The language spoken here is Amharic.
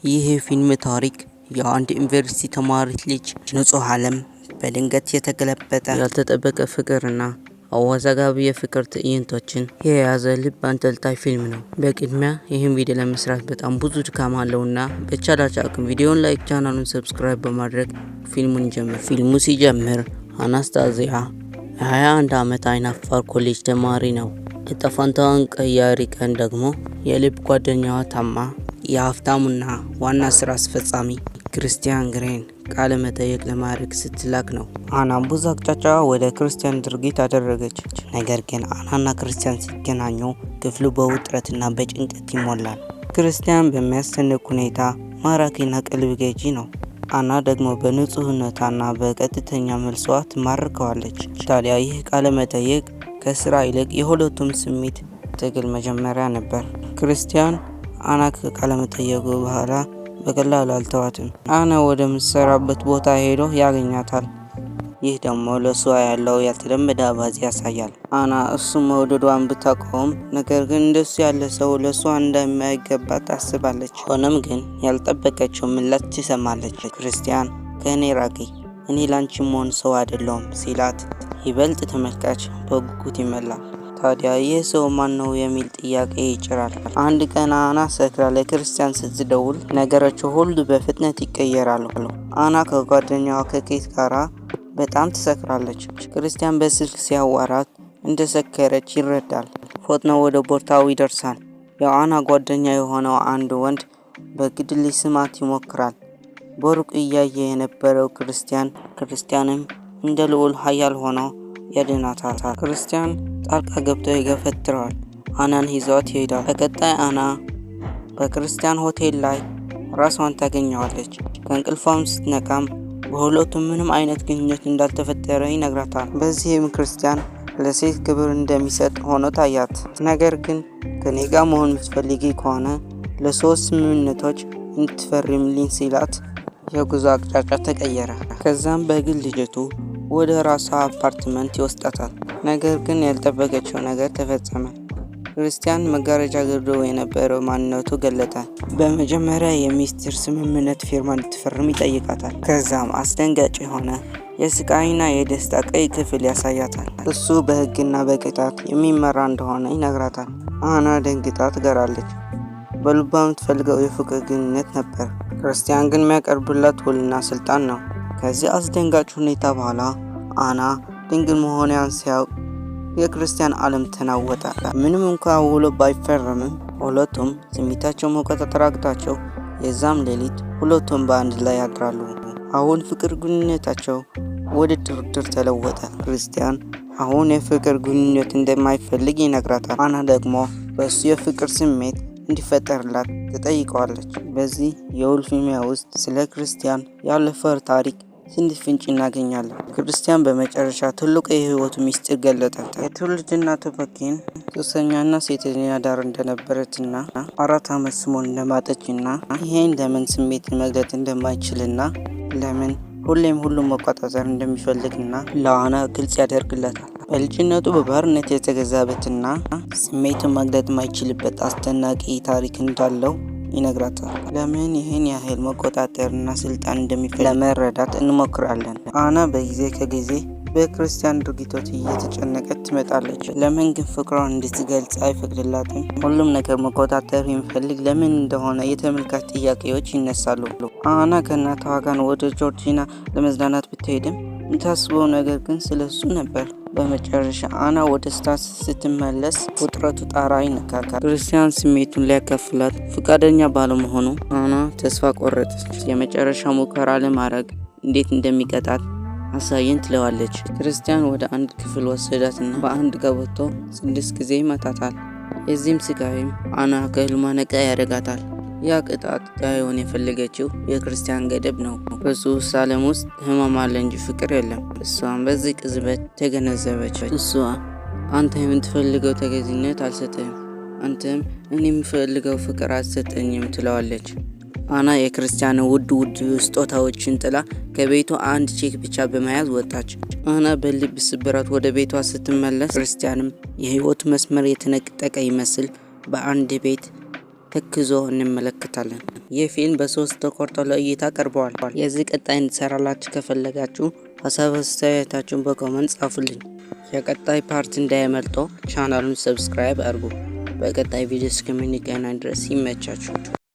ይህ ፊልም ታሪክ የአንድ ዩኒቨርሲቲ ተማሪ ልጅ ንጹህ ዓለም በድንገት የተገለበጠ ያልተጠበቀ ፍቅርና አወዛጋቢ የፍቅር ትዕይንቶችን የያዘ ልብ አንጠልጣይ ፊልም ነው። በቅድሚያ ይህን ቪዲዮ ለመስራት በጣም ብዙ ድካም አለውና በቻላችሁ አቅም ቪዲዮውን ላይክ፣ ቻናሉን ሰብስክራይብ በማድረግ ፊልሙን ጀምር። ፊልሙ ሲጀምር አናስታዚያ የ21 ዓመት አይናፋር ኮሌጅ ተማሪ ነው። እጣ ፈንታዋን ቀያሪ ቀን ደግሞ የልብ ጓደኛዋ ታማ የሀብታሙና ዋና ስራ አስፈጻሚ ክርስቲያን ግሬን ቃለ መጠይቅ ለማድረግ ስትላክ ነው። አናም ብዙ አቅጣጫ ወደ ክርስቲያን ድርጊት አደረገች። ነገር ግን አናና ክርስቲያን ሲገናኙ ክፍሉ በውጥረትና በጭንቀት ይሞላል። ክርስቲያን በሚያስደንቅ ሁኔታ ማራኪና ቀልብ ገዢ ነው። አና ደግሞ በንጹህነቷና በቀጥተኛ መልሷ ትማርከዋለች። ታዲያ ይህ ቃለ መጠይቅ ከስራ ይልቅ የሁለቱም ስሜት ትግል መጀመሪያ ነበር። ክርስቲያን አና ከቃለ መጠይቁ በኋላ በቀላሉ አልተዋትም። አና ወደ ምትሰራበት ቦታ ሄዶ ያገኛታል። ይህ ደግሞ ለሷ ያለው ያልተለመደ አባዜ ያሳያል። አና እሱ መውደዷን ብታውቀውም ነገር ግን እንደሱ ያለ ሰው ለሷ እንደማይገባ ታስባለች። ሆኖም ግን ያልጠበቀችው ምላሽ ትሰማለች። ክርስቲያን ከእኔ ራቂ፣ እኔ ላንቺ መሆን ሰው አይደለሁም ሲላት ይበልጥ ተመልካች በጉጉት ይመላል። ታዲያ ይህ ሰው ማን ነው የሚል ጥያቄ ይጭራል። አንድ ቀን አና ሰክራ ለክርስቲያን ስትደውል ነገሮች ሁሉ በፍጥነት ይቀየራሉ። አና ከጓደኛዋ ከኬት ጋራ በጣም ትሰክራለች። ክርስቲያን በስልክ ሲያዋራት እንደሰከረች ይረዳል። ፈጥኖ ወደ ቦታው ይደርሳል። የአና ጓደኛ የሆነው አንድ ወንድ በግድ ሊስማት ይሞክራል። በሩቅ እያየ የነበረው ክርስቲያንም እንደ ልዑል ኃያል ሆኖ ያድናታል። ክርስቲያን ጣልቃ ገብቶ ይገፈትረዋል። አናን ይዟት ይሄዳል። በቀጣይ አና በክርስቲያን ሆቴል ላይ ራሷን ታገኘዋለች። ከእንቅልፏም ስትነቃም በሁለቱም ምንም አይነት ግንኙነት እንዳልተፈጠረ ይነግራታል። በዚህም ክርስቲያን ለሴት ክብር እንደሚሰጥ ሆኖ ታያት። ነገር ግን ከኔ ጋር መሆን የምትፈልጊ ከሆነ ለሶስት ስምምነቶች እንድትፈርምልኝ ሲላት የጉዞ አቅጣጫ ተቀየረ። ከዛም በግል ልጅቱ ወደ ራሷ አፓርትመንት ይወስዳታል። ነገር ግን ያልጠበቀችው ነገር ተፈጸመ። ክርስቲያን መጋረጃ ግርዶ የነበረው ማንነቱ ገለጠ። በመጀመሪያ የሚስጥር ስምምነት ፊርማ እንድትፈርም ይጠይቃታል። ከዛም አስደንጋጭ የሆነ የስቃይና የደስታ ቀይ ክፍል ያሳያታል። እሱ በህግና በቅጣት የሚመራ እንደሆነ ይነግራታል። አና ደንግጣ ትገራለች። በልቧ የምትፈልገው የፍቅር ግንኙነት ነበር። ክርስቲያን ግን የሚያቀርብላት ውልና ስልጣን ነው። ከዚህ አስደንጋጭ ሁኔታ በኋላ አና ድንግል መሆኗን ሲያውቅ የክርስቲያን ዓለም ተናወጠ። ምንም እንኳን ውሎ ባይፈረምም ሁለቱም ስሜታቸው መቆጣጠር አቅቷቸው የዛም ሌሊት ሁለቱም በአንድ ላይ ያድራሉ። አሁን ፍቅር ግንኙነታቸው ወደ ድርድር ተለወጠ። ክርስቲያን አሁን የፍቅር ግንኙነት እንደማይፈልግ ይነግራታል። አና ደግሞ በሱ የፍቅር ስሜት እንዲፈጠርላት ትጠይቀዋለች። በዚህ የውል ፍልሚያ ውስጥ ስለ ክርስቲያን ያለፈው ታሪክ ትንሽ ፍንጭ እናገኛለን። ክርስቲያን በመጨረሻ ትልቁ የህይወቱ ሚስጥር ገለጠ። የትውልድ እናቱ በኬን ሱሰኛና ሴተኛ አዳሪ እንደነበረችና 4 ዓመት ስሟን እንደማጠችና ይሄን ለምን ስሜትን መግለጥ እንደማይችልና ለምን ሁሌም ሁሉም መቆጣጠር እንደሚፈልግና ለአና ግልጽ ያደርግለታል። በልጅነቱ በባርነት የተገዛበትና ስሜቱን መግለጥ የማይችልበት አስደናቂ ታሪክ እንዳለው ይነግራታል። ለምን ይህን ያህል መቆጣጠርና ስልጣን እንደሚፈልግ ለመረዳት እንሞክራለን። አና በጊዜ ከጊዜ በክርስቲያን ድርጊቶች እየተጨነቀች ትመጣለች። ለምን ግን ፍቅሯን እንድትገልጽ አይፈቅድላትም? ሁሉም ነገር መቆጣጠር የሚፈልግ ለምን እንደሆነ የተመልካች ጥያቄዎች ይነሳሉ። አና ከእናቷ ጋር ወደ ጆርጂና ለመዝናናት ብትሄድም የምታስበው ነገር ግን ስለሱ ነበር። በመጨረሻ አና ወደ ስታስ ስትመለስ ውጥረቱ ጣራ ይነካካል። ክርስቲያን ስሜቱን ሊያከፍላት ፈቃደኛ ባለመሆኑ አና ተስፋ ቆረጠች። የመጨረሻ ሙከራ ለማድረግ እንዴት እንደሚቀጣት አሳየን ትለዋለች። ክርስቲያን ወደ አንድ ክፍል ወሰዳትና በአንድ ቀበቶ 6 ጊዜ ይመታታል። የዚህም ስቃይም አና ከህልሟ ነቃ ያደርጋታል። ያ ቅጣት ታይሆን የፈለገችው የክርስቲያን ገደብ ነው። በሱስ ዓለም ውስጥ ህመም አለ እንጂ ፍቅር የለም። እሷም በዚህ ቅጽበት ተገነዘበች። እሷ አንተ የምትፈልገው ተገዥነት አልሰጠህም፣ አንተም እኔ የምፈልገው ፍቅር አልሰጠኝም ትለዋለች። አና የክርስቲያን ውድ ስጦታዎችን ጥላ ከቤቷ አንድ ቼክ ብቻ በመያዝ ወጣች። አና በልብ ስብራት ወደ ቤቷ ስትመለስ ክርስቲያንም የህይወት መስመር የተነጠቀ ይመስል በአንድ ቤት ተክዞ እንመለከታለን። ይህ ፊልም በ3 ተቆርጦ ለእይታ ቀርቧል። የዚህ ቀጣይ እንድሰራላችሁ ከፈለጋችሁ ሀሳብ አስተያየታችሁን በኮሜንት ጻፉልኝ። የቀጣይ ፓርት እንዳያመልጦ ቻናሉን ሰብስክራይብ አድርጉ። በቀጣይ ቪዲዮ እስከምንገናኝ ድረስ ይመቻችሁ።